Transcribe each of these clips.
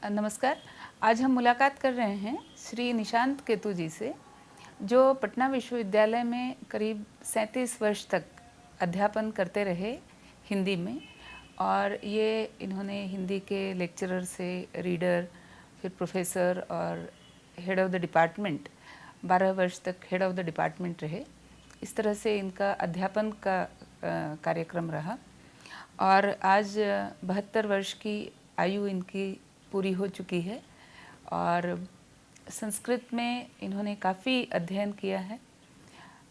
नमस्कार। आज हम मुलाकात कर रहे हैं श्री निशांत केतु जी से, जो पटना विश्वविद्यालय में करीब 37 वर्ष तक अध्यापन करते रहे हिंदी में। और ये इन्होंने हिंदी के लेक्चरर से रीडर, फिर प्रोफेसर और हेड ऑफ़ द डिपार्टमेंट, 12 वर्ष तक हेड ऑफ़ द डिपार्टमेंट रहे। इस तरह से इनका अध्यापन का कार्यक्रम रहा। और आज 72 वर्ष की आयु इनकी पूरी हो चुकी है और संस्कृत में इन्होंने काफ़ी अध्ययन किया है,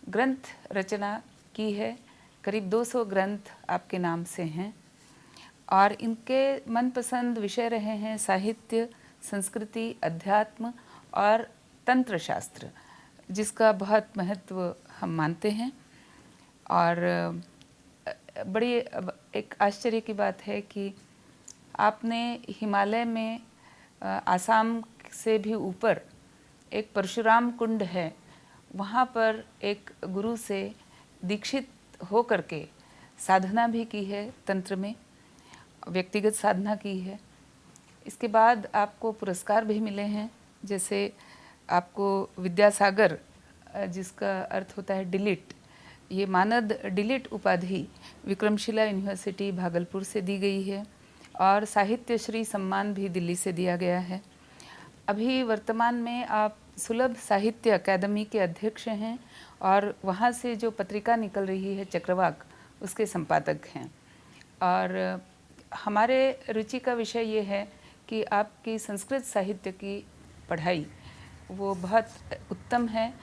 ग्रंथ रचना की है, करीब 200 ग्रंथ आपके नाम से हैं। और इनके मनपसंद विषय रहे हैं साहित्य, संस्कृति, अध्यात्म और तंत्र शास्त्र, जिसका बहुत महत्व हम मानते हैं। और बड़ी एक आश्चर्य की बात है कि आपने हिमालय में आसाम से भी ऊपर एक परशुराम कुंड है, वहाँ पर एक गुरु से दीक्षित हो करके साधना भी की है, तंत्र में व्यक्तिगत साधना की है। इसके बाद आपको पुरस्कार भी मिले हैं, जैसे आपको विद्यासागर, जिसका अर्थ होता है डिलिट, ये मानद डिलिट उपाधि विक्रमशिला यूनिवर्सिटी भागलपुर से दी गई है और साहित्य श्री सम्मान भी दिल्ली से दिया गया है। अभी वर्तमान में आप सुलभ साहित्य अकादमी के अध्यक्ष हैं और वहाँ से जो पत्रिका निकल रही है चक्रवाक, उसके संपादक हैं। और हमारे रुचि का विषय ये है कि आपकी संस्कृत साहित्य की पढ़ाई वो बहुत उत्तम है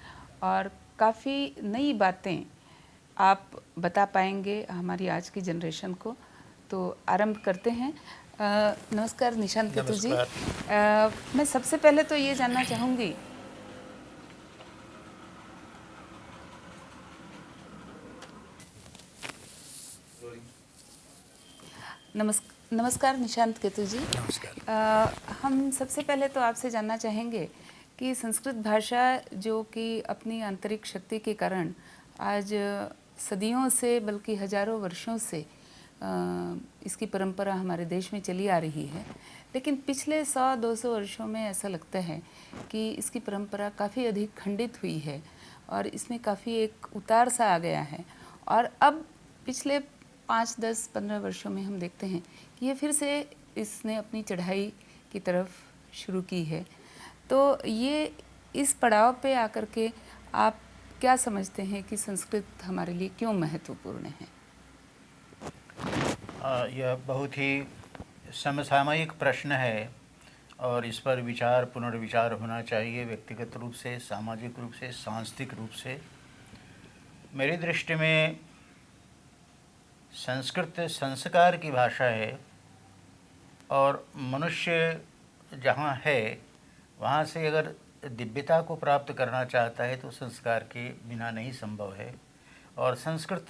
और काफ़ी नई बातें आप बता पाएंगे हमारी आज की जनरेशन को। तो आरंभ करते हैं। नमस्कार निशांत केतु जी। मैं सबसे पहले तो ये जानना चाहूँगी, नमस्कार निशांत केतु जी। नमस्कार। हम सबसे पहले तो आपसे जानना चाहेंगे कि संस्कृत भाषा, जो कि अपनी आंतरिक शक्ति के कारण आज सदियों से बल्कि हजारों वर्षों से इसकी परंपरा हमारे देश में चली आ रही है, लेकिन पिछले 100-200 वर्षों में ऐसा लगता है कि इसकी परंपरा काफ़ी अधिक खंडित हुई है और इसमें काफ़ी एक उतार सा आ गया है। और अब पिछले 5-10-15 वर्षों में हम देखते हैं कि ये फिर से इसने अपनी चढ़ाई की तरफ शुरू की है। तो ये इस पड़ाव पे आकर के आप क्या समझते हैं कि संस्कृत हमारे लिए क्यों महत्वपूर्ण है? यह बहुत ही समसामयिक प्रश्न है और इस पर विचार पुनर्विचार होना चाहिए, व्यक्तिगत रूप से, सामाजिक रूप से, सांस्कृतिक रूप से। मेरी दृष्टि में संस्कृत संस्कार की भाषा है और मनुष्य जहाँ है वहाँ से अगर दिव्यता को प्राप्त करना चाहता है तो संस्कार के बिना नहीं संभव है। और संस्कृत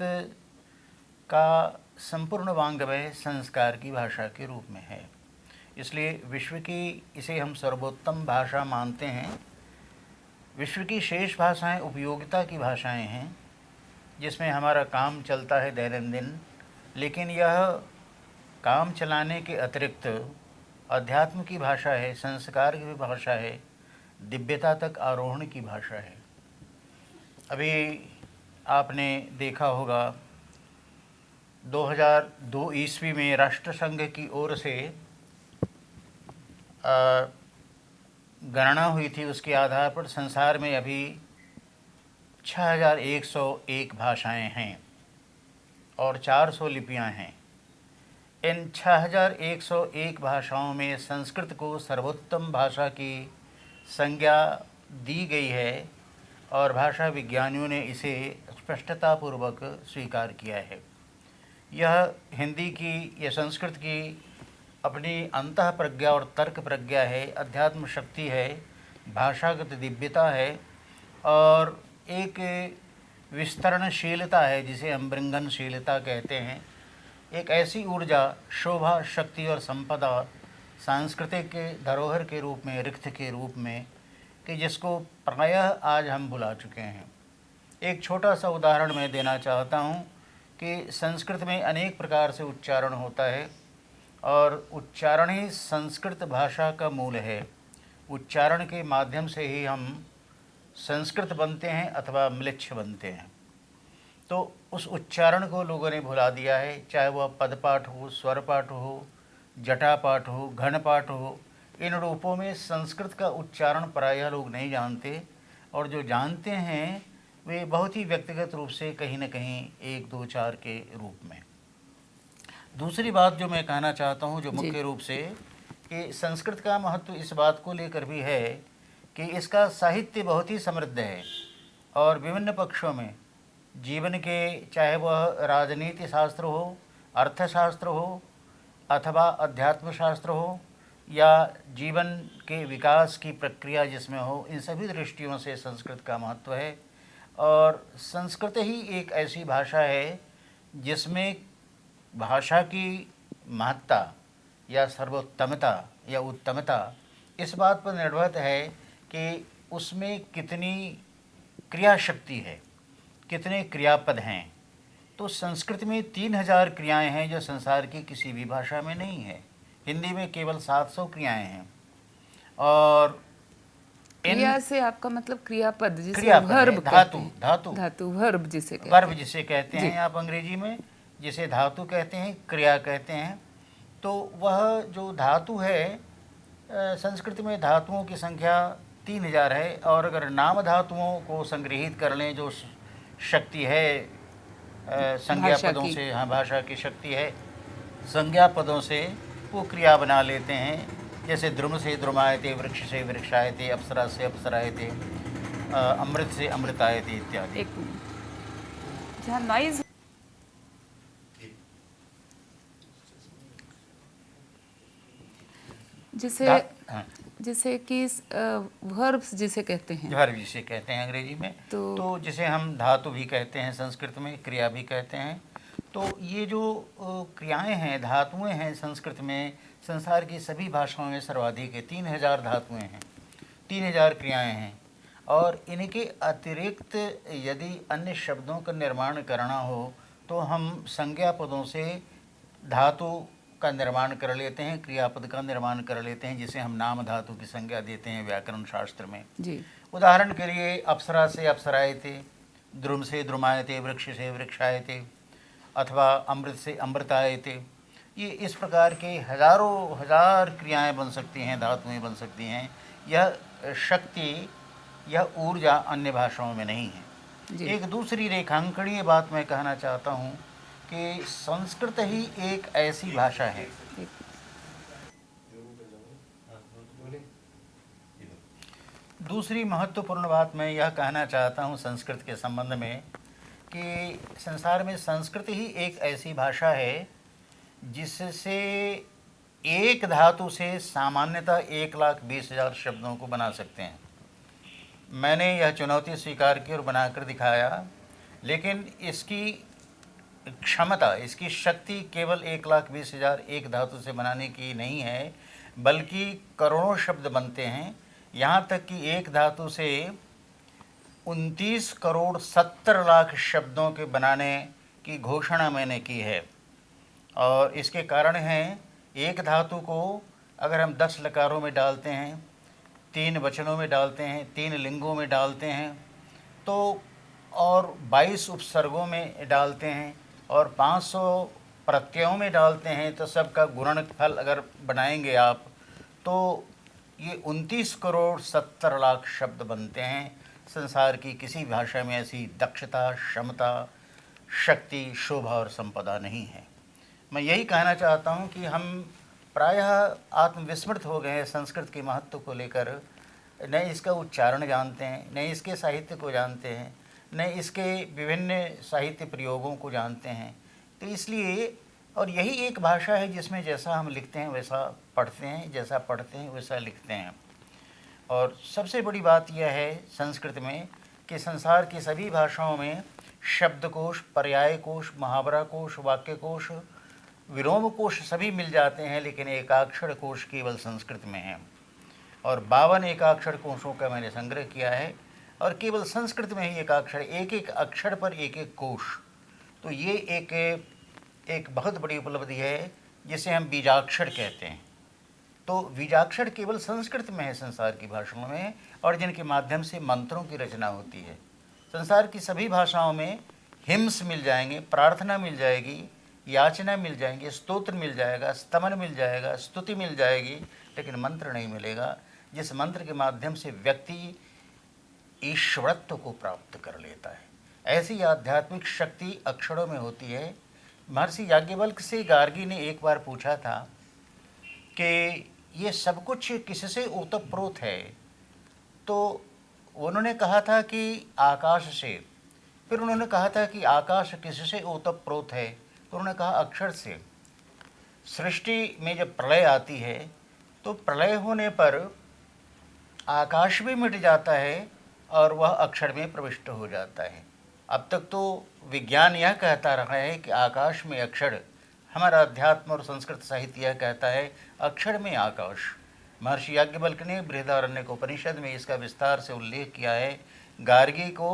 का संपूर्ण वांग्मय संस्कार की भाषा के रूप में है, इसलिए विश्व की इसे हम सर्वोत्तम भाषा मानते हैं। विश्व की शेष भाषाएं उपयोगिता की भाषाएं हैं, जिसमें हमारा काम चलता है दैनंदिन, लेकिन यह काम चलाने के अतिरिक्त अध्यात्म की भाषा है, संस्कार की भाषा है, दिव्यता तक आरोहण की भाषा है। अभी आपने देखा होगा 2002 ईस्वी में राष्ट्रसंघ की ओर से गणना हुई थी, उसके आधार पर संसार में अभी 6101 भाषाएं हैं और 400 लिपियां हैं। इन 6101 भाषाओं में संस्कृत को सर्वोत्तम भाषा की संज्ञा दी गई है और भाषा विज्ञानियों ने इसे स्पष्टतापूर्वक स्वीकार किया है। यह हिंदी की, यह संस्कृत की अपनी अंतः प्रज्ञा और तर्क प्रज्ञा है, अध्यात्म शक्ति है, भाषागत दिव्यता है और एक विस्तरणशीलता है, जिसे हम बृंगनशीलता कहते हैं। एक ऐसी ऊर्जा, शोभा, शक्ति और संपदा सांस्कृतिक धरोहर के रूप में, रिक्त के रूप में, कि जिसको प्रायः आज हम भुला चुके हैं। एक छोटा सा उदाहरण मैं देना चाहता हूँ कि संस्कृत में अनेक प्रकार से उच्चारण होता है और उच्चारण ही संस्कृत भाषा का मूल है। उच्चारण के माध्यम से ही हम संस्कृत बनते हैं अथवा म्लेच्छ बनते हैं। तो उस उच्चारण को लोगों ने भुला दिया है, चाहे वह पदपाठ हो, स्वर पाठ हो, जटा पाठ हो, घन पाठ हो। इन रूपों में संस्कृत का उच्चारण प्रायः लोग नहीं जानते, और जो जानते हैं वे बहुत ही व्यक्तिगत रूप से कहीं न कहीं 1, 2, 4 के रूप में। दूसरी बात जो मैं कहना चाहता हूँ, जो मुख्य रूप से कि संस्कृत का महत्व इस बात को लेकर भी है कि इसका साहित्य बहुत ही समृद्ध है, और विभिन्न पक्षों में जीवन के, चाहे वह राजनीति शास्त्र हो, अर्थशास्त्र हो, अथवा अध्यात्म शास्त्र हो, या जीवन के विकास की प्रक्रिया जिसमें हो, इन सभी दृष्टियों से संस्कृत का महत्व है। और संस्कृत ही एक ऐसी भाषा है जिसमें भाषा की महत्ता या सर्वोत्तमता या उत्तमता इस बात पर निर्भर है कि उसमें कितनी क्रिया शक्ति है, कितने क्रियापद हैं। तो संस्कृत में 3000 क्रियाएं हैं जो संसार की किसी भी भाषा में नहीं है। हिंदी में केवल 700 क्रियाएं हैं। और क्रिया से आपका मतलब क्रियापद, जिसे क्रियापद वर्ब है, कहते हैं। धातु वर्ब जिसे कहते वर्ब हैं। जिसे कहते हैं आप अंग्रेजी में, जिसे धातु कहते हैं, क्रिया कहते हैं। तो वह जो धातु है, संस्कृत में धातुओं की संख्या 3000 है। और अगर नाम धातुओं को संग्रहित कर लें, जो शक्ति है संज्ञा पदों से, हाँ भाषा की शक्ति है, संज्ञा पदों से वो क्रिया बना लेते हैं। जैसे द्रुम से द्रुमायते, वृक्ष से वृक्षायते, अप्सरा से अप्सरायते, अमृत से अमृतायते इत्यादि। एक मिनट, जहाँ नॉइज जिसे कि वर्ब्स जिसे कहते हैं, वर्ब जिसे कहते हैं अंग्रेजी में, तो जिसे हम धातु भी कहते हैं, संस्कृत में क्रिया भी कहते हैं। तो ये जो क्रियाएं हैं, धातुएं हैं, संस्कृत में संसार की सभी भाषाओं में सर्वाधिक है। 3000 धातुएं हैं, 3000 क्रियाएं हैं। और इनके अतिरिक्त यदि अन्य शब्दों का निर्माण करना हो तो हम संज्ञा पदों से धातु का निर्माण कर लेते हैं, क्रियापद का निर्माण कर लेते हैं, जिसे हम नाम धातु की संज्ञा देते हैं व्याकरण शास्त्र में जी। उदाहरण के लिए अप्सरा से अप्सरायते, द्रुम से द्रुमायते, वृक्ष से वृक्षायते, अथवा अमृत से अमृतायते। ये इस प्रकार के हजारों हजार क्रियाएं बन सकती हैं, धातुएं बन सकती हैं। यह शक्ति, यह ऊर्जा अन्य भाषाओं में नहीं है। एक दूसरी रेखांकनीय बात मैं कहना चाहता हूँ कि संस्कृत ही एक ऐसी भाषा है दूसरी महत्वपूर्ण बात मैं यह कहना चाहता हूँ संस्कृत के संबंध में कि संसार में संस्कृत ही एक ऐसी भाषा है जिससे एक धातु से सामान्यतः 1,20,000 शब्दों को बना सकते हैं। मैंने यह चुनौती स्वीकार की और बनाकर दिखाया, लेकिन इसकी क्षमता, इसकी शक्ति केवल 1,20,000 एक धातु से बनाने की नहीं है, बल्कि करोड़ों शब्द बनते हैं। यहाँ तक कि एक धातु से 29 करोड़ 70 लाख शब्दों के बनाने की घोषणा मैंने की है। और इसके कारण हैं, एक धातु को अगर हम 10 लकारों में डालते हैं, 3 वचनों में डालते हैं, 3 लिंगों में डालते हैं, तो और 22 उपसर्गों में डालते हैं और 500 प्रत्ययों में डालते हैं, तो सबका गुणनफल अगर बनाएंगे आप तो ये 29 करोड़ 70 लाख शब्द बनते हैं। संसार की किसी भाषा में ऐसी दक्षता, क्षमता, शक्ति, शोभा और संपदा नहीं है। मैं यही कहना चाहता हूँ कि हम प्रायः आत्मविस्मृत हो गए हैं संस्कृत के महत्व को लेकर। न इसका उच्चारण जानते हैं, न इसके साहित्य को जानते हैं, न इसके विभिन्न साहित्य प्रयोगों को जानते हैं। तो इसलिए, और यही एक भाषा है जिसमें जैसा हम लिखते हैं वैसा पढ़ते हैं, जैसा पढ़ते हैं वैसा लिखते हैं। और सबसे बड़ी बात यह है संस्कृत में कि संसार की सभी भाषाओं में शब्दकोश, पर्यायकोश, मुहावरा कोश, वाक्य कोश, विलोम कोश सभी मिल जाते हैं, लेकिन एकाक्षर कोश केवल संस्कृत में है। और 52 एकाक्षर कोशों का मैंने संग्रह किया है, और केवल संस्कृत में ही एकाक्षर, एक एक अक्षर पर एक एक कोश। तो ये एक बहुत बड़ी उपलब्धि है जिसे हम बीजाक्षर कहते हैं। तो बीजाक्षर केवल संस्कृत में है संसार की भाषाओं में, और जिनके माध्यम से मंत्रों की रचना होती है। संसार की सभी भाषाओं में हिम्स मिल जाएंगे, प्रार्थना मिल जाएगी, याचना मिल जाएंगे, स्तोत्र मिल जाएगा, स्तमन मिल जाएगा, स्तुति मिल जाएगी, लेकिन मंत्र नहीं मिलेगा, जिस मंत्र के माध्यम से व्यक्ति ईश्वरत्व को प्राप्त कर लेता है। ऐसी आध्यात्मिक शक्ति अक्षरों में होती है। महर्षि याज्ञवल्क्य से गार्गी ने एक बार पूछा था कि ये सब कुछ किससे ओतप्रोत है, तो उन्होंने कहा था कि आकाश से। फिर उन्होंने कहा था कि आकाश किससे ओतप्रोत है, तो उन्होंने कहा अक्षर से। सृष्टि में जब प्रलय आती है तो प्रलय होने पर आकाश भी मिट जाता है और वह अक्षर में प्रविष्ट हो जाता है। अब तक तो विज्ञान यह कहता रहा है कि आकाश में अक्षर, हमारा अध्यात्म और संस्कृत साहित्य यह कहता है अक्षर में आकाश। महर्षि याज्ञवल्क्य ने बृहदारण्यकोपनिषद में इसका विस्तार से उल्लेख किया है गार्गी को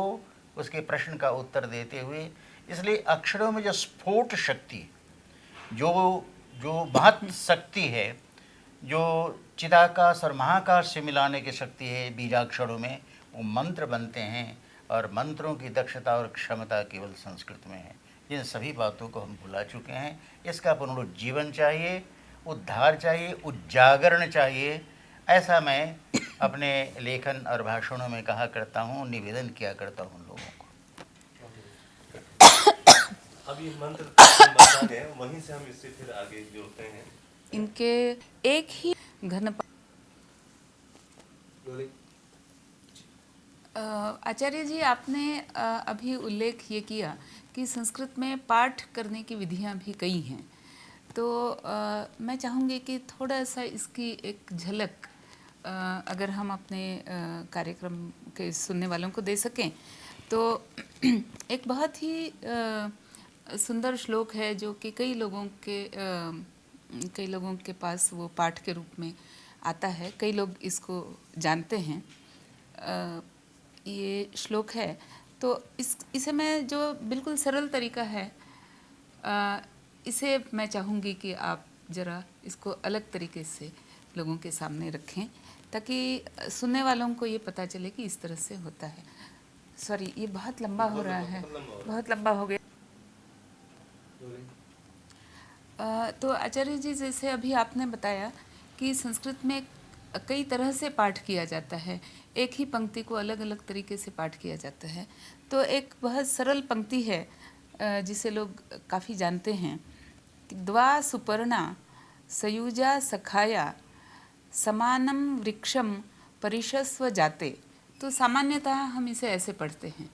उसके प्रश्न का उत्तर देते हुए। इसलिए अक्षरों में जो स्फोट शक्ति, जो महत शक्ति है, जो चिदाकाश और महाकाश से मिलाने की शक्ति है बीजाक्षरों में, वो मंत्र बनते हैं। और मंत्रों की दक्षता और क्षमता केवल संस्कृत में है। जिन सभी बातों को हम भुला चुके हैं, इसका पुनरुज्जीवन चाहिए, उद्धार चाहिए, उजागरण चाहिए। ऐसा मैं अपने लेखन और भाषणों में कहा करता हूँ, निवेदन किया करता हूँ लोगों को। अब ये मंत्र संबंधन है, वहीं से हम इससे फिर आगे जोड़ते हैं। इनके एक ही घन आचार्य जी, आपने अभी उल्लेख ये किया कि संस्कृत में पाठ करने की विधियां भी कई हैं, तो मैं चाहूँगी कि थोड़ा सा इसकी एक झलक अगर हम अपने कार्यक्रम के सुनने वालों को दे सकें तो एक बहुत ही सुंदर श्लोक है जो कि कई लोगों के पास वो पाठ के रूप में आता है, कई लोग इसको जानते हैं। ये श्लोक है, तो इसे मैं जो बिल्कुल सरल तरीका है, इसे मैं चाहूँगी कि आप ज़रा इसको अलग तरीके से लोगों के सामने रखें ताकि सुनने वालों को ये पता चले कि इस तरह से होता है। सॉरी, ये बहुत लंबा हो रहा है, बहुत लंबा हो गया। तो आचार्य जी, जैसे अभी आपने बताया कि संस्कृत में कई तरह से पाठ किया जाता है, एक ही पंक्ति को अलग अलग तरीके से पाठ किया जाता है। तो एक बहुत सरल पंक्ति है जिसे लोग काफ़ी जानते हैं, द्वा सुपर्णा सयुजा सखाया समानम वृक्षम परिशस्व जाते। तो सामान्यतः हम इसे ऐसे पढ़ते हैं।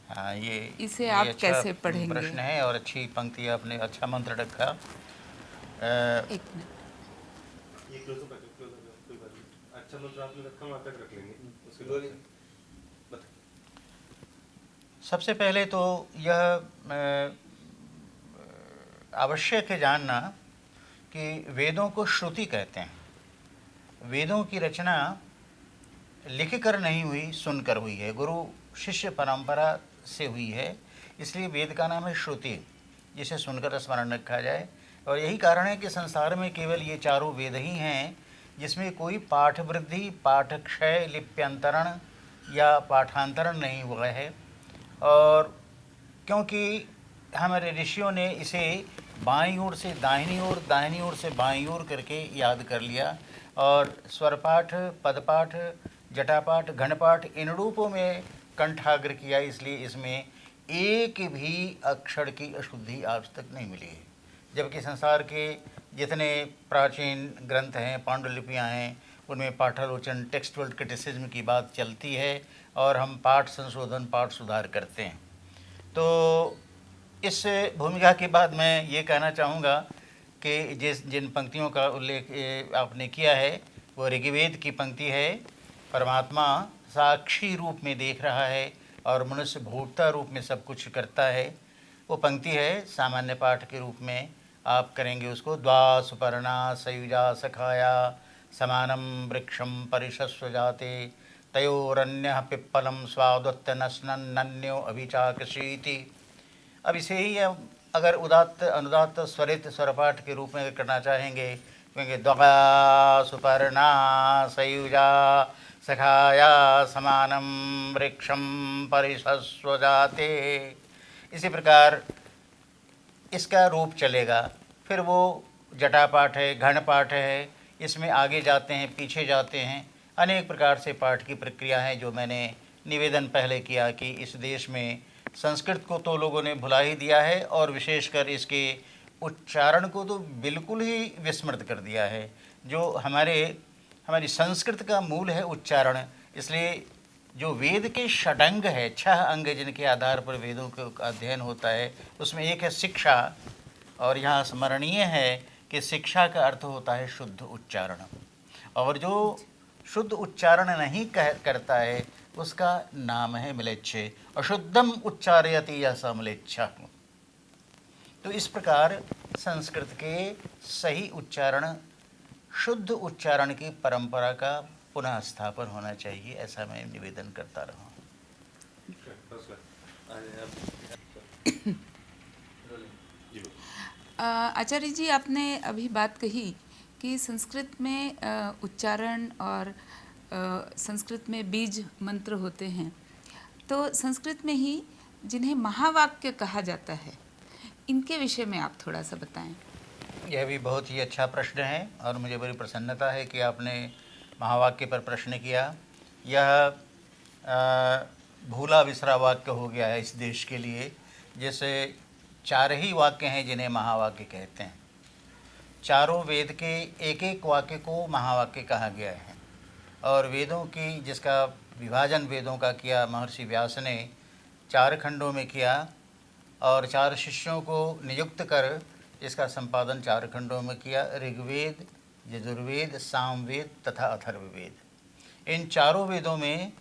हाँ, इसे आप अच्छा कैसे पढ़ेंगे? प्रश्न है और अच्छी पंक्ति आपने, अच्छा मंत्र रखा। एक मिनट, ये क्लोज अप है, कोई बात नहीं। अच्छा मंत्र आपने रखा, वहाँ तक रख लेंगे, उसके बाद बता। सबसे पहले तो यह आवश्यक है जानना कि वेदों को श्रुति कहते हैं। वेदों की रचना लिख कर नहीं हुई, सुनकर हुई है, गुरु शिष्य परंपरा से हुई है, इसलिए वेद का नाम है श्रुति, जिसे सुनकर स्मरण रखा जाए। और यही कारण है कि संसार में केवल ये चारों वेद ही हैं जिसमें कोई पाठ वृद्धि, पाठक्षय, लिप्यंतरण या पाठांतरण नहीं हुआ है। और क्योंकि हमारे ऋषियों ने इसे बाईं ओर से दाहिनी ओर, दाहिनी ओर से बाईं ओर करके याद कर लिया, और स्वरपाठ, पदपाठ, जटापाठ, घनपाठ इन रूपों में कंठाग्र किया, इसलिए इसमें एक भी अक्षर की अशुद्धि आज तक नहीं मिली है। जबकि संसार के जितने प्राचीन ग्रंथ हैं, पांडुलिपियाँ हैं, उनमें पाठालोचन, टेक्सटुअल क्रिटिसिज्म की बात चलती है और हम पाठ संशोधन, पाठ सुधार करते हैं। तो इस भूमिका के बाद मैं ये कहना चाहूँगा कि जिन पंक्तियों का उल्लेख आपने किया है वो ऋग्वेद की पंक्ति है। परमात्मा साक्षी रूप में देख रहा है और मनुष्य भोक्ता रूप में सब कुछ करता है। वो पंक्ति है, सामान्य पाठ के रूप में आप करेंगे उसको। द्वा सुपर्णा सयुजा सखाया समानम वृक्षम परिशस्व जाते तयोरन्यः पिप्पलम स्वादुत्तनस्नन्यो अभिचाकशीति। अब इसे ही अगर उदात्त अनुदात्त स्वरित स्वरपाठ के रूप में करना चाहेंगे, क्योंकि द्वगा सुपर्णा सयुजा सखाया समानम वृक्षम परिशस्व जाते, इसी प्रकार इसका रूप चलेगा। फिर वो जटा पाठ है, घन पाठ है, इसमें आगे जाते हैं, पीछे जाते हैं, अनेक प्रकार से पाठ की प्रक्रिया है। जो मैंने निवेदन पहले किया कि इस देश में संस्कृत को तो लोगों ने भुला ही दिया है और विशेषकर इसके उच्चारण को तो बिल्कुल ही विस्मृत कर दिया है। जो हमारी संस्कृत का मूल है उच्चारण, इसलिए जो वेद के षडंग है, 6 अंग जिनके आधार पर वेदों का अध्ययन होता है, उसमें एक है शिक्षा। और यहाँ स्मरणीय है कि शिक्षा का अर्थ होता है शुद्ध उच्चारण, और जो शुद्ध उच्चारण नहीं करता है उसका नाम है म्लेच्छ। अशुद्धम उच्चारयति यः स म्लेच्छः। तो इस प्रकार संस्कृत के सही उच्चारण, शुद्ध उच्चारण की परंपरा का पुनः स्थापन होना चाहिए, ऐसा मैं निवेदन करता रहा हूँ। आचार्य जी, आपने अभी बात कही कि संस्कृत में उच्चारण और संस्कृत में बीज मंत्र होते हैं, तो संस्कृत में ही जिन्हें महावाक्य कहा जाता है, इनके विषय में आप थोड़ा सा बताएं। यह भी बहुत ही अच्छा प्रश्न है और मुझे बड़ी प्रसन्नता है कि आपने महावाक्य पर प्रश्न किया। यह भूला बिसरा वाक्य हो गया है इस देश के लिए, जैसे 4 ही वाक्य हैं जिन्हें महावाक्य कहते हैं। चारों वेद के एक एक वाक्य को महावाक्य कहा गया है, और वेदों की जिसका विभाजन वेदों का किया महर्षि व्यास ने 4 खंडों में किया, और 4 शिष्यों को नियुक्त कर इसका संपादन 4 खंडों में किया। ऋग्वेद, यजुर्वेद, सामवेद तथा अथर्ववेद। इन चारों वेदों में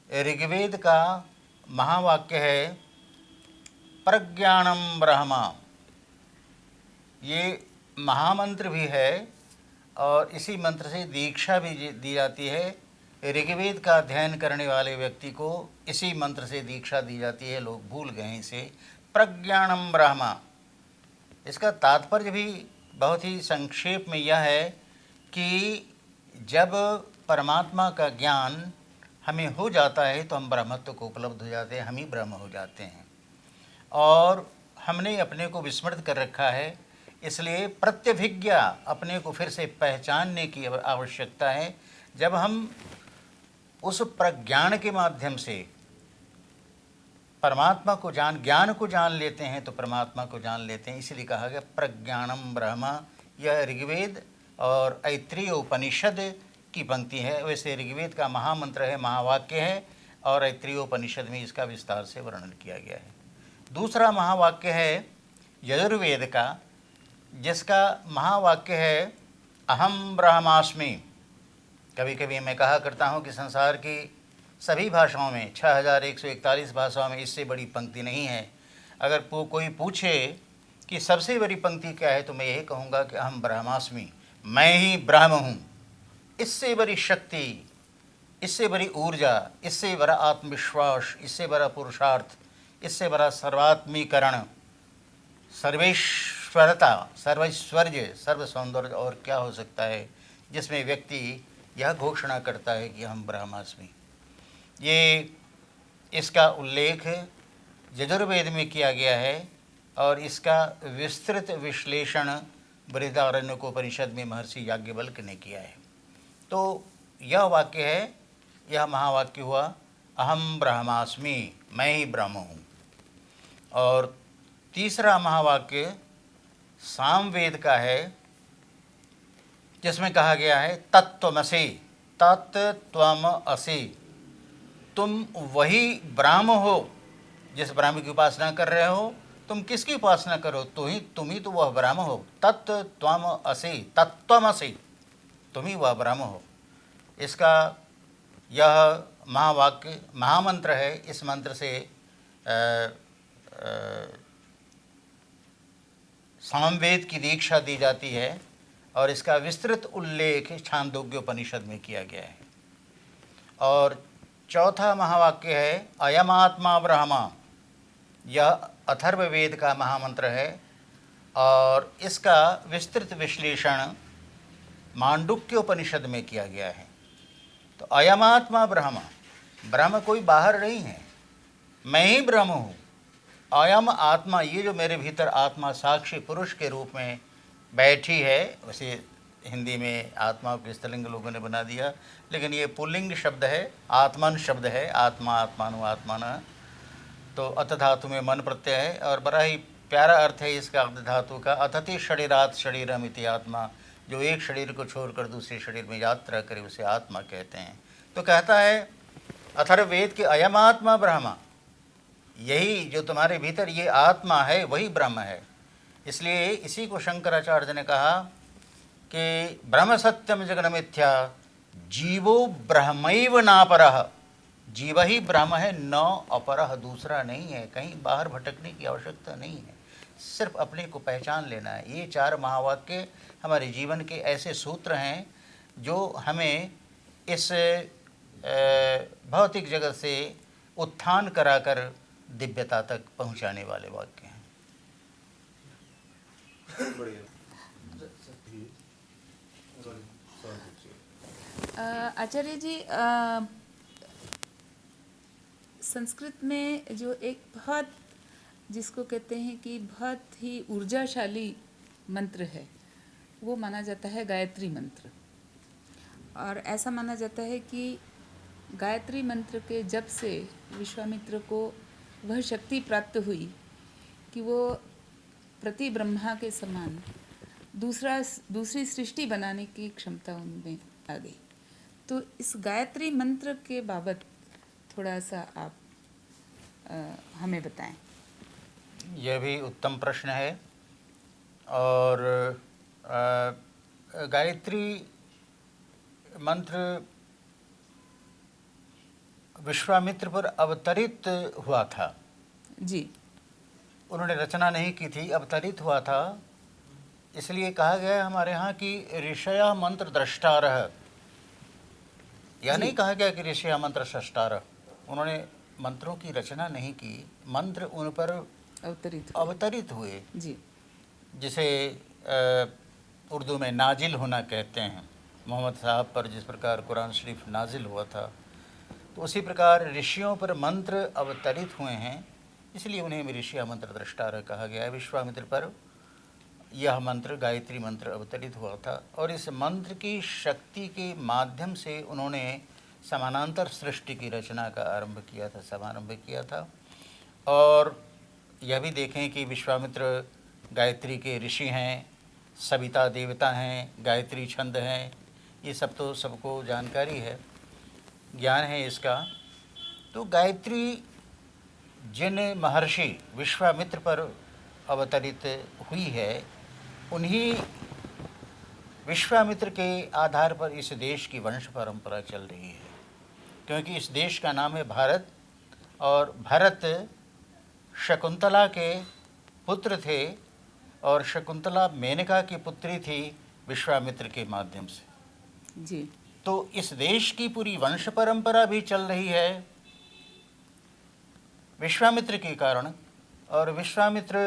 ऋग्वेद का महावाक्य है प्रज्ञानम ब्रह्मा। ये महामंत्र भी है और इसी मंत्र से दीक्षा भी दी जाती है। ऋग्वेद का अध्ययन करने वाले व्यक्ति को इसी मंत्र से दीक्षा दी जाती है। लोग भूल गए इसे। प्रज्ञानम ब्रह्मा, इसका तात्पर्य भी बहुत ही संक्षेप में यह है कि जब परमात्मा का ज्ञान हमें हो जाता है तो हम ब्रह्मत्व को उपलब्ध हो जाते हैं, हम ही ब्रह्म हो जाते हैं। और हमने अपने को विस्मृत कर रखा है, इसलिए प्रत्यभिज्ञा, अपने को फिर से पहचानने की आवश्यकता है। जब हम उस प्रज्ञान के माध्यम से परमात्मा को ज्ञान को जान लेते हैं तो परमात्मा को जान लेते हैं। इसलिए कहा गया प्रज्ञानम ब्रह्मा। यह ऋग्वेद और ऐत्रेय उपनिषद की पंक्ति है। वैसे ऋग्वेद का महामंत्र है, महावाक्य है, और ऐत्रेय उपनिषद में इसका विस्तार से वर्णन किया गया है। दूसरा महावाक्य है यजुर्वेद का, जिसका महावाक्य है अहम ब्रह्मास्मि। कभी कभी मैं कहा करता हूँ कि संसार की सभी भाषाओं में, 6141 भाषाओं में इससे बड़ी पंक्ति नहीं है। अगर कोई पूछे कि सबसे बड़ी पंक्ति क्या है तो मैं यही कहूँगा कि अहम ब्रह्मास्मि, मैं ही ब्रह्म हूँ। इससे बड़ी शक्ति, इससे बड़ी ऊर्जा, इससे बड़ा आत्मविश्वास, इससे बड़ा पुरुषार्थ, इससे बड़ा सर्वात्मीकरण, सर्वेश्वरता, सर्वैश्वर्य, सर्व सौंदर्य और क्या हो सकता है, जिसमें व्यक्ति यह घोषणा करता है कि हम ब्रह्मास्मि। ये इसका उल्लेख यजुर्वेद में किया गया है और इसका विस्तृत विश्लेषण बृहदारण्यकोपनिषद में महर्षि याज्ञवल्क्य ने किया है। तो यह वाक्य है, यह महावाक्य हुआ अहम ब्रह्मास्मि, मैं ही ब्रह्म हूँ। और तीसरा महावाक्य सामवेद का है, जिसमें कहा गया है तत्त्वमसि, तत्त्वमसि, तुम वही ब्रह्म हो जिस ब्रह्म की उपासना कर रहे हो। तुम किसकी उपासना करो? तुम ही तो वह ब्रह्म हो। तत्त्वमसि, तत्त्वमसि, तुम ही वह ब्रह्म हो। इसका यह महावाक्य महामंत्र है। इस मंत्र से सामवेद की दीक्षा दी जाती है और इसका विस्तृत उल्लेख छांदोग्योपनिषद में किया गया है। और चौथा महावाक्य है अयमात्मा ब्रह्मा। यह अथर्ववेद का महामंत्र है और इसका विस्तृत विश्लेषण मांडुक्योपनिषद में किया गया है। तो अयमात्मा ब्रह्म, ब्रह्म कोई बाहर नहीं है, मैं ही ब्रह्म हूँ। अयम आत्मा, ये जो मेरे भीतर आत्मा साक्षी पुरुष के रूप में बैठी है, वैसे हिंदी में आत्मा को स्त्रीलिंग लोगों ने बना दिया, लेकिन ये पुल्लिंग शब्द है, आत्मन शब्द है, आत्मा आत्मानु आत्मन। तो अत धातु में मन प्रत्यय है और बड़ा ही प्यारा अर्थ है इसका अत धातु का। अतति शरीरात शरीरम इति आत्मा, जो एक शरीर को छोड़कर दूसरे शरीर में यात्रा करे उसे आत्मा कहते हैं। तो कहता है अथर्ववेद के अयम आत्मा ब्रह्म, यही जो तुम्हारे भीतर ये आत्मा है वही ब्रह्म है। इसलिए इसी को शंकराचार्य ने कहा कि ब्रह्म सत्यम जगन मिथ्या, जीवो ब्रह्मैव नापरः, जीव ही ब्रह्म है, न अपरः, दूसरा नहीं है। कहीं बाहर भटकने की आवश्यकता नहीं है, सिर्फ अपने को पहचान लेना है। ये 4 महावाक्य हमारे जीवन के ऐसे सूत्र हैं जो हमें इस भौतिक जगत से उत्थान कराकर दिव्यता तक पहुंचाने वाले वाक्य हैं। बढ़िया। आचार्य जी, संस्कृत में जो एक बहुत, जिसको कहते हैं कि बहुत ही ऊर्जाशाली मंत्र है, वो माना जाता है गायत्री मंत्र। और ऐसा माना जाता है कि गायत्री मंत्र के जप से विश्वामित्र को वह शक्ति प्राप्त हुई कि वो प्रति ब्रह्मा के समान दूसरी सृष्टि बनाने की क्षमता उनमें आ गई। तो इस गायत्री मंत्र के बाबत थोड़ा सा आप हमें बताएं। यह भी उत्तम प्रश्न है। और गायत्री मंत्र विश्वामित्र पर अवतरित हुआ था जी। उन्होंने रचना नहीं की थी, अवतरित हुआ था। इसलिए कहा गया है हमारे यहाँ कि ऋषया मंत्र द्रष्टारः। यह नहीं कहा गया कि ऋषया मंत्र सृष्टारः। उन्होंने मंत्रों की रचना नहीं की, मंत्र उन पर अवतरित हुए जी। जिसे उर्दू में नाजिल होना कहते हैं। मोहम्मद साहब पर जिस प्रकार कुरान शरीफ नाजिल हुआ था, तो उसी प्रकार ऋषियों पर मंत्र अवतरित हुए हैं, इसलिए उन्हें ऋषिया मंत्र द्रष्टारः कहा गया है। विश्वामित्र पर यह मंत्र गायत्री मंत्र अवतरित हुआ था और इस मंत्र की शक्ति के माध्यम से उन्होंने समानांतर सृष्टि की रचना का समारंभ किया था। और यह भी देखें कि विश्वामित्र गायत्री के ऋषि हैं, सविता देवता हैं, गायत्री छंद हैं, ये सब तो सबको जानकारी है, ज्ञान है इसका। तो गायत्री जिन महर्षि विश्वामित्र पर अवतरित हुई है, उन्हीं विश्वामित्र के आधार पर इस देश की वंश परंपरा चल रही है। क्योंकि इस देश का नाम है भारत और भरत शकुंतला के पुत्र थे और शकुंतला मेनका की पुत्री थी विश्वामित्र के माध्यम से जी। तो इस देश की पूरी वंश परंपरा भी चल रही है विश्वामित्र के कारण। और विश्वामित्र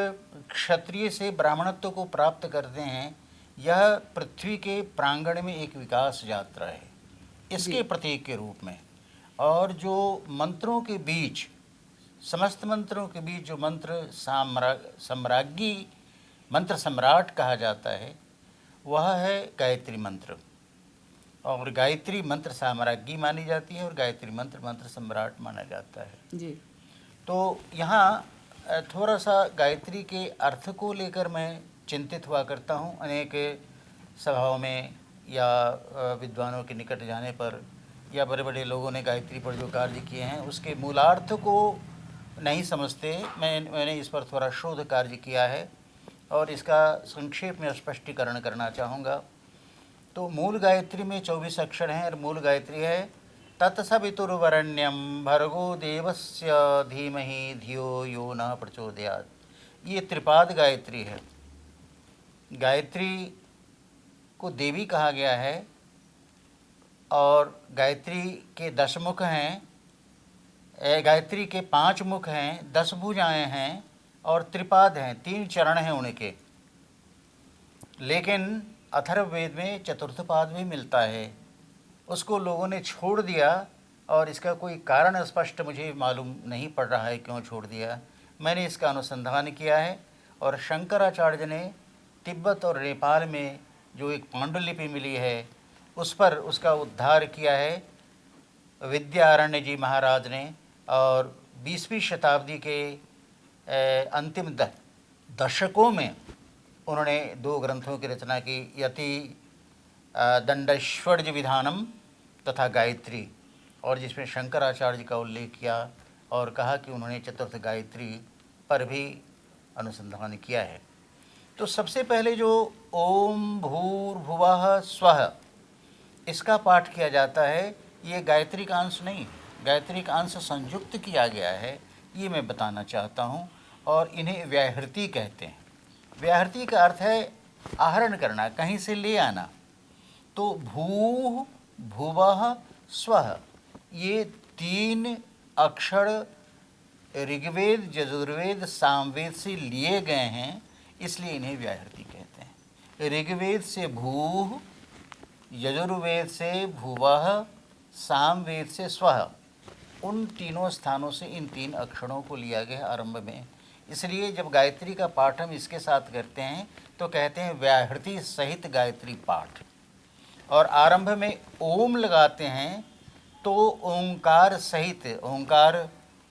क्षत्रिय से ब्राह्मणत्व को प्राप्त करते हैं। यह पृथ्वी के प्रांगण में एक विकास यात्रा है इसके प्रतीक के रूप में। और जो मंत्रों के बीच, समस्त मंत्रों के बीच जो मंत्र सम्राज्ञी मंत्र सम्राट कहा जाता है, वह है गायत्री मंत्र। और गायत्री मंत्र साम्राज्ञी मानी जाती है और गायत्री मंत्र मंत्र सम्राट माना जाता है जी। तो यहाँ थोड़ा सा गायत्री के अर्थ को लेकर मैं चिंतित हुआ करता हूँ। अनेक सभाओं में या विद्वानों के निकट जाने पर या बड़े बड़े लोगों ने गायत्री पर जो कार्य किए हैं उसके मूलार्थ को नहीं समझते। मैंने इस पर थोड़ा शोध कार्य किया है और इसका संक्षेप में स्पष्टीकरण करना चाहूँगा। तो मूल गायत्री में 24 अक्षर हैं और मूल गायत्री है तत्सवितुर्वरेण्यं भर्गो देवस्य धीमहि धियो यो न प्रचोदयात्। ये त्रिपाद गायत्री है। गायत्री को देवी कहा गया है और गायत्री के 10 मुख हैं, गायत्री के 5 मुख हैं, 10 भुजाएँ हैं और त्रिपाद हैं, 3 चरण हैं उनके। लेकिन अथर्ववेद में चतुर्थ पाद भी मिलता है, उसको लोगों ने छोड़ दिया और इसका कोई कारण स्पष्ट मुझे मालूम नहीं पड़ रहा है क्यों छोड़ दिया। मैंने इसका अनुसंधान किया है और शंकराचार्य ने तिब्बत और नेपाल में जो एक पांडुलिपि मिली है उस पर उसका उद्धार किया है विद्यारण्य जी महाराज ने। और 20वीं शताब्दी के अंतिम दशकों में उन्होंने 2 ग्रंथों की रचना की, यति दंडैश्वर्य विधानम तथा गायत्री, और जिसमें शंकराचार्य का उल्लेख किया और कहा कि उन्होंने चतुर्थ गायत्री पर भी अनुसंधान किया है। तो सबसे पहले जो ओम भूर्भुवः स्वः इसका पाठ किया जाता है, ये गायत्री का अंश नहीं, गायत्री का अंश संयुक्त किया गया है, ये मैं बताना चाहता हूँ। और इन्हें व्याहृति कहते हैं। व्याहृति का अर्थ है आहरण करना, कहीं से ले आना। तो भूः भुवः स्वः ये 3 अक्षर ऋग्वेद, यजुर्वेद, सामवेद से लिए गए हैं, इसलिए इन्हें व्याहृति कहते हैं। ऋग्वेद से भूः, यजुर्वेद से भुवः, सामवेद से स्वः, उन तीनों स्थानों से इन 3 अक्षरों को लिया गया आरंभ में। इसलिए जब गायत्री का पाठ हम इसके साथ करते हैं तो कहते हैं व्याहृति सहित गायत्री पाठ। और आरंभ में ओम लगाते हैं तो ओंकार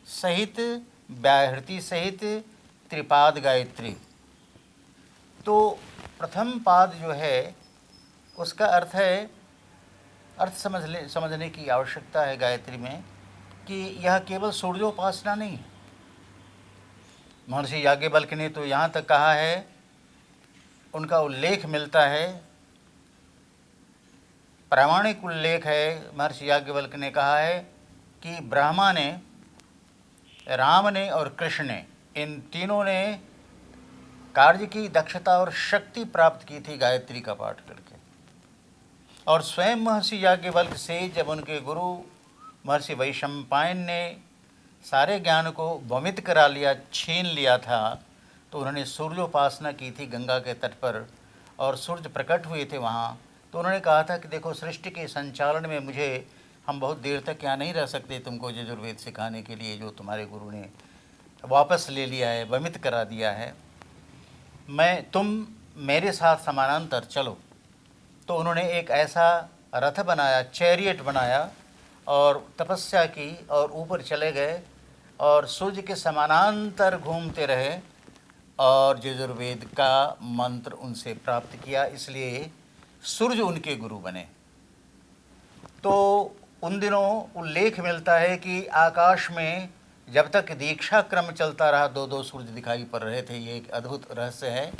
सहित व्याहृति सहित त्रिपाद गायत्री। तो प्रथम पाद जो है उसका अर्थ है, अर्थ समझने की आवश्यकता है गायत्री में कि यह केवल सूर्योपासना नहीं है। महर्षि याज्ञवल्क्य ने तो यहाँ तक कहा है, उनका उल्लेख मिलता है, प्रामाणिक उल्लेख है, महर्षि याज्ञवल्क्य ने कहा है कि ब्रह्मा ने, राम ने और कृष्ण ने, इन तीनों ने कार्य की दक्षता और शक्ति प्राप्त की थी गायत्री का पाठ करके। और स्वयं महर्षि याज्ञवल्क्य से जब उनके गुरु महर्षि वैशंपायन ने सारे ज्ञान को वमित करा लिया, छीन लिया था, तो उन्होंने सूर्योपासना की थी गंगा के तट पर और सूर्य प्रकट हुए थे वहाँ। तो उन्होंने कहा था कि देखो सृष्टि के संचालन में हम बहुत देर तक यहाँ नहीं रह सकते, तुमको यजुर्वेद सिखाने के लिए जो तुम्हारे गुरु ने वापस ले लिया है, वमित करा दिया है, तुम मेरे साथ समानांतर चलो। तो उन्होंने एक ऐसा रथ बनाया, चैरियट बनाया और तपस्या की और ऊपर चले गए और सूर्य के समानांतर घूमते रहे और यजुर्वेद का मंत्र उनसे प्राप्त किया, इसलिए सूर्य उनके गुरु बने। तो उन दिनों उल्लेख मिलता है कि आकाश में जब तक दीक्षा क्रम चलता रहा 2-2 सूर्य दिखाई पड़ रहे थे। ये एक अद्भुत रहस्य है,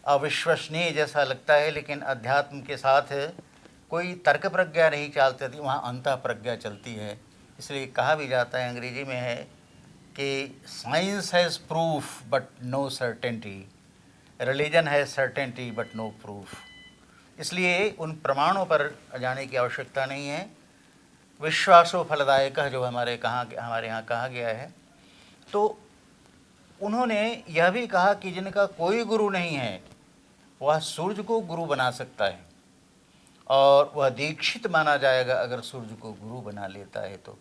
अविश्वसनीय जैसा लगता है, लेकिन अध्यात्म के साथ कोई तर्क प्रज्ञा नहीं चलती थी, वहाँ अंतः प्रज्ञा चलती है। इसलिए कहा भी जाता है, अंग्रेजी में है कि science has proof but no certainty, religion has certainty but no proof. इसलिए उन प्रमाणों पर जाने की आवश्यकता नहीं है। विश्वासो फलदायक जो हमारे यहाँ कहा गया है। तो उन्होंने यह भी कहा कि जिनका कोई गुरु नहीं है वह सूर्य को गुरु बना सकता है और वह दीक्षित माना जाएगा अगर सूर्य को गुरु बना लेता है। तो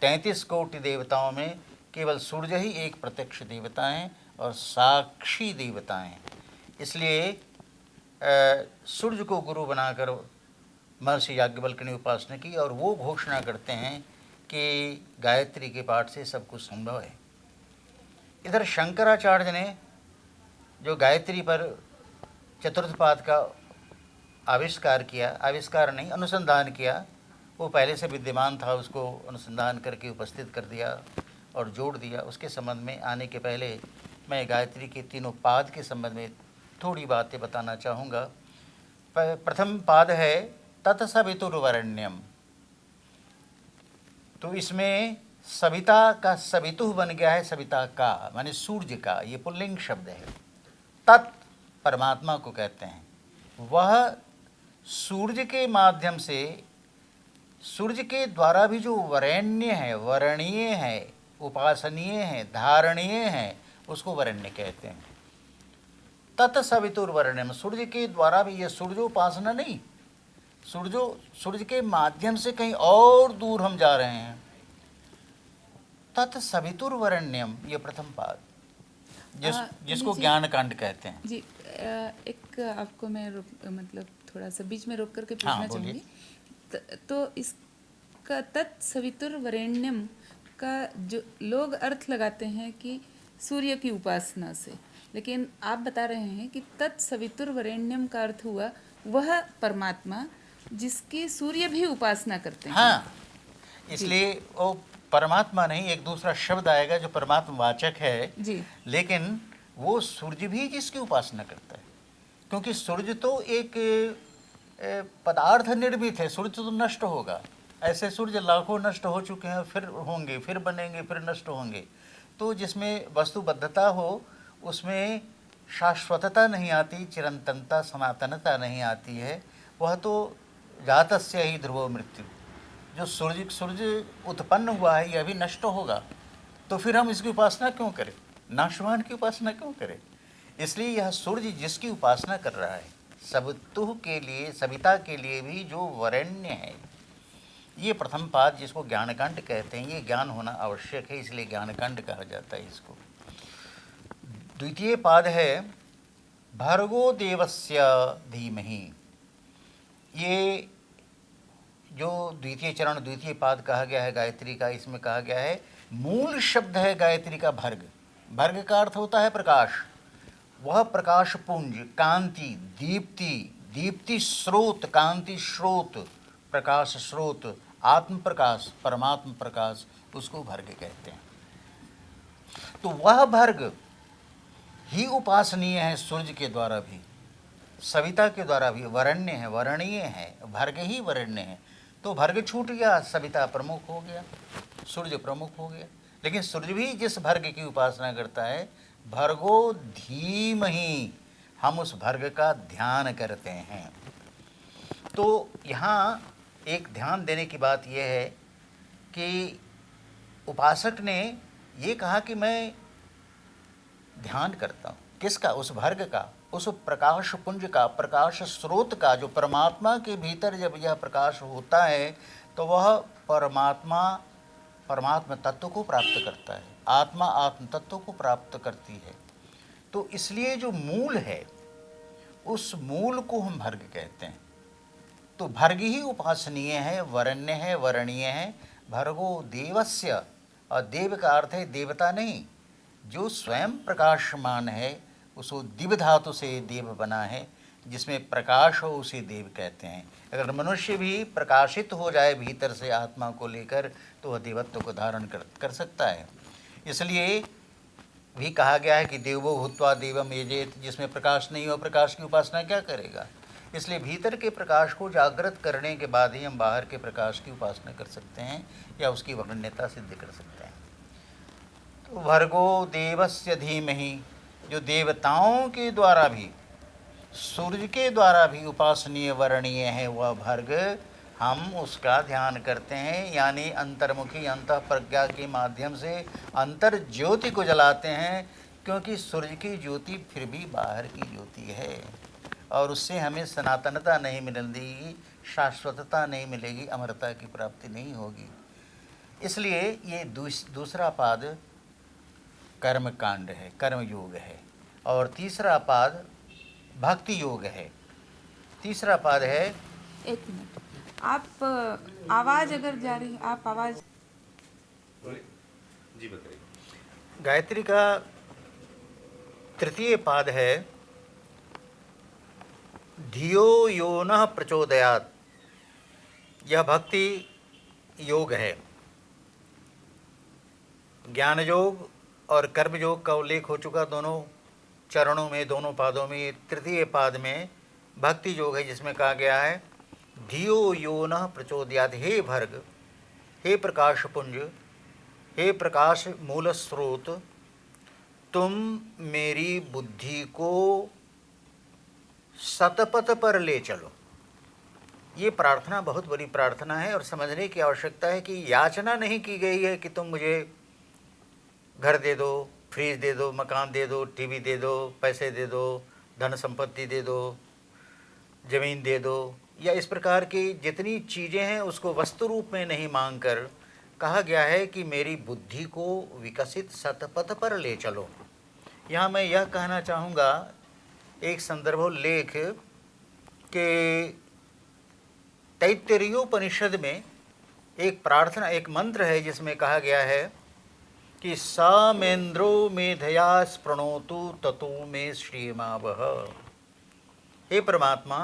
33 कोटि देवताओं में केवल सूर्य ही एक प्रत्यक्ष देवता हैं और साक्षी देवता हैं। इसलिए सूर्य को गुरु बनाकर महर्षि याज्ञवल्क्य ने उपासना की और वो घोषणा करते हैं कि गायत्री के पाठ से सब कुछ संभव है। इधर शंकराचार्य ने जो गायत्री पर चतुर्थपाद का आविष्कार किया, आविष्कार नहीं अनुसंधान किया, वो पहले से विद्यमान था, उसको अनुसंधान करके उपस्थित कर दिया और जोड़ दिया। उसके संबंध में आने के पहले मैं गायत्री के तीनों पाद के संबंध में थोड़ी बातें बताना चाहूँगा। प्रथम पाद है तत्सवितुर्वरेण्यम। तो इसमें सविता का सवितुः बन गया है, सविता का माने सूर्य का, ये पुल्लिंग शब्द है। तत् परमात्मा को कहते हैं, वह सूर्य के माध्यम से, सूर्य के द्वारा भी जो वरेण्य है, वरणीय है, उपासनीय है, धारणीय है, उसको वरेण्य कहते हैं। तत्सवितुर्वरेण्यम, सूर्य के द्वारा भी, ये सूर्योपासना नहीं, सूर्य के माध्यम से कहीं और दूर हम जा रहे हैं। तत्सवितुर्वरेण्यम, ये प्रथम पाद जिसको जी, ज्ञान कांड कहते हैं। जी एक आपको मैं मतलब थोड़ा सा बीच में रोक करके हाँ, पूछना बोलिए। चाहूँगी। तो इसका तत्सवितुर्वरेण्यम का जो लोग अर्थ लगाते हैं कि सूर्य की उपासना से, लेकिन आप बता रहे हैं कि तत्सवितुर्वरेण्यम का अर्थ हुआ वह परमात्मा जिसकी सूर्य भी उपासना करते हैं। हाँ, इसलिए वो परमात्मा नहीं, एक दूसरा शब्द आएगा जो परमात्मा वाचक है जी लेकिन वो सूर्य भी जिसकी उपासना करता है, क्योंकि सूर्य तो एक पदार्थ निर्मित है, सूर्य तो नष्ट होगा। ऐसे सूर्य लाखों नष्ट हो चुके हैं, फिर होंगे, फिर बनेंगे, फिर नष्ट होंगे। तो जिसमें वस्तुबद्धता हो उसमें शाश्वतता नहीं आती, चिरंतनता, सनातनता नहीं आती है। वह तो जातस्य ही ध्रुवो मृत्यु, जो सूर्य उत्पन्न हुआ है यह भी नष्ट होगा, तो फिर हम इसकी उपासना क्यों करें, नाशवान की उपासना क्यों करें। इसलिए यह सूर्य जिसकी उपासना कर रहा है, सबतुह के लिए, सविता के लिए भी जो वरेण्य है, ये प्रथम पाद जिसको ज्ञानकांड कहते हैं, ये ज्ञान होना आवश्यक है, इसलिए ज्ञानकांड कहा जाता है इसको। द्वितीय पाद है भर्गो देवस्य धीमहि। ये जो द्वितीय चरण, द्वितीय पाद कहा गया है गायत्री का, इसमें कहा गया है, मूल शब्द है गायत्री का भर्ग। भर्ग का अर्थ होता है प्रकाश। वह प्रकाश पुंज, कांति, दीप्ति, दीप्ति स्रोत, कांति स्रोत, प्रकाश स्रोत, आत्म प्रकाश, परमात्म प्रकाश, उसको भर्ग कहते हैं। तो वह भर्ग ही उपासनीय है सूर्य के द्वारा भी, सविता के द्वारा भी। वरण्य है, वरणीय है, भर्ग ही वरण्य है। तो भर्ग छूट गया, सविता प्रमुख हो गया, सूर्य प्रमुख हो गया। लेकिन सूर्य भी जिस भर्ग की उपासना करता है, भर्गो धीमहि, हम उस भर्ग का ध्यान करते हैं। तो यहाँ एक ध्यान देने की बात यह है कि उपासक ने ये कहा कि मैं ध्यान करता हूँ, किसका, उस भर्ग का, उस प्रकाश पुंज का, प्रकाश स्रोत का, जो परमात्मा के भीतर जब यह प्रकाश होता है तो वह परमात्मा तत्व को प्राप्त करता है, आत्मा आत्म तत्व को प्राप्त करती है। तो इसलिए जो मूल है, उस मूल को हम भर्ग कहते हैं। तो भर्ग ही उपासनीय है, वरण्य है, वरणीय है। भर्गो देवस्य, और देव का अर्थ है देवता नहीं, जो स्वयं प्रकाशमान है, उसको दिव धातु से देव बना है, जिसमें प्रकाश हो उसे देव कहते हैं। अगर मनुष्य भी प्रकाशित हो जाए भीतर से आत्मा को लेकर, तो वह देवत्व को धारण कर सकता है। इसलिए भी कहा गया है कि देवो भूत्वा देवम यजेत, जिसमें प्रकाश नहीं हो, प्रकाश की उपासना क्या करेगा। इसलिए भीतर के प्रकाश को जागृत करने के बाद ही हम बाहर के प्रकाश की उपासना कर सकते हैं या उसकी वरण्यता सिद्ध कर सकते हैं। तो भर्गो देवस्य धीमहि, जो देवताओं के द्वारा भी, सूर्य के द्वारा भी उपासनीय वरणीय है वह भर्ग, हम उसका ध्यान करते हैं। यानी अंतर्मुखी, अंतः प्रज्ञा के माध्यम से अंतर ज्योति को जलाते हैं, क्योंकि सूर्य की ज्योति फिर भी बाहर की ज्योति है और उससे हमें सनातनता नहीं मिलेगी, शाश्वतता नहीं मिलेगी, अमरता की प्राप्ति नहीं होगी। इसलिए ये दूसरा पाद कर्म कांड है, कर्म योग है, और तीसरा पाद भक्ति योग है। तीसरा पाद है, एक मिनट, आप आवाज अगर जा रही, आप आवाज जी बताइए। गायत्री का तृतीय पाद है धियो यो नः प्रचोदयात्। यह भक्ति योग है। ज्ञान योग और कर्म योग का उल्लेख हो चुका दोनों चरणों में, दोनों पादों में। तृतीय पाद में भक्ति योग है, जिसमें कहा गया है धियो यो नः प्रचोदयात्। हे भर्ग, हे प्रकाश पुंज, हे प्रकाश मूल स्रोत, तुम मेरी बुद्धि को सतपथ पर ले चलो। ये प्रार्थना बहुत बड़ी प्रार्थना है और समझने की आवश्यकता है कि याचना नहीं की गई है कि तुम मुझे घर दे दो, फ्रिज दे दो, मकान दे दो, टीवी दे दो, पैसे दे दो, धन संपत्ति दे दो, ज़मीन दे दो, या इस प्रकार की जितनी चीज़ें हैं उसको वस्तु रूप में नहीं मांग कर कहा गया है कि मेरी बुद्धि को विकसित सतपथ पर ले चलो। यहाँ मैं यह कहना चाहूँगा, एक संदर्भोल्लेख के तैत्तिरीयोपनिषद में एक प्रार्थना, एक मंत्र है जिसमें कहा गया है कि सामेन्द्रो मेधया स्पृणोतु ततो मे श्रीमावह। हे परमात्मा,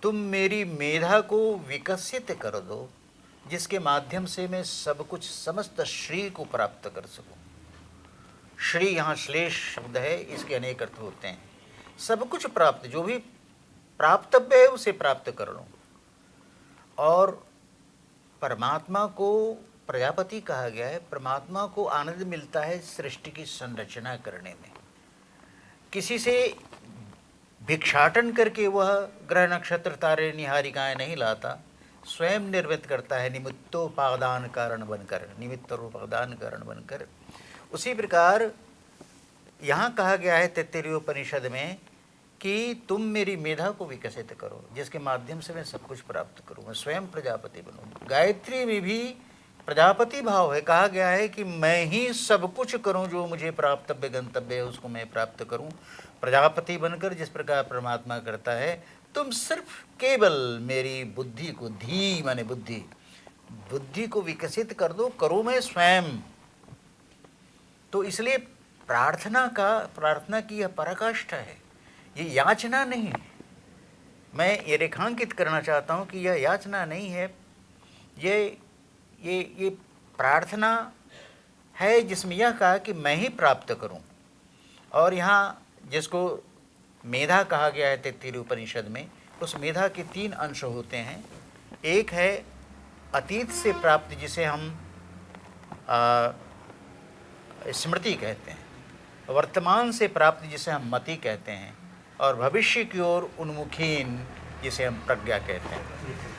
तुम मेरी मेधा को विकसित कर दो, जिसके माध्यम से मैं सब कुछ समस्त श्री को प्राप्त कर सकूं। श्री यहाँ श्लेष शब्द है, इसके अनेक अर्थ होते हैं। सब कुछ प्राप्त, जो भी प्राप्तव्य है उसे प्राप्त कर लो। और परमात्मा को प्रजापति कहा गया है। परमात्मा को आनंद मिलता है सृष्टि की संरचना करने में। किसी से भिक्षाटन करके वह ग्रह नक्षत्र तारे निहारिकाएँ नहीं लाता, स्वयं निर्मित करता है, निमित्तोपादान कारण बनकर, निमित्त रूपादान कारण बनकर। उसी प्रकार यहाँ कहा गया है तैत्तिरीयोपनिषद में कि तुम मेरी मेधा को विकसित करो, जिसके माध्यम से मैं सब कुछ प्राप्त करूँ, मैं स्वयं प्रजापति बनूँ। गायत्री में भी प्रजापति भाव है, कहा गया है कि मैं ही सब कुछ करूँ, जो मुझे प्राप्तव्य गंतव्य है उसको मैं प्राप्त करूँ प्रजापति बनकर, जिस प्रकार परमात्मा करता है। तुम सिर्फ केवल मेरी बुद्धि को, धी माने बुद्धि, बुद्धि को विकसित कर दो, करो मैं स्वयं। तो इसलिए प्रार्थना की यह पराकाष्ठा है, ये याचना नहीं है। मैं ये रेखांकित करना चाहता हूँ कि यह याचना नहीं है, ये प्रार्थना है जिसमें यह कहा कि मैं ही प्राप्त करूँ। और यहाँ जिसको मेधा कहा गया है तैत्तिरीय उपनिषद में, उस मेधा के 3 अंश होते हैं। एक है अतीत से प्राप्त, जिसे हम स्मृति कहते हैं, वर्तमान से प्राप्त जिसे हम मति कहते हैं, और भविष्य की ओर उन्मुखीन जिसे हम प्रज्ञा कहते हैं।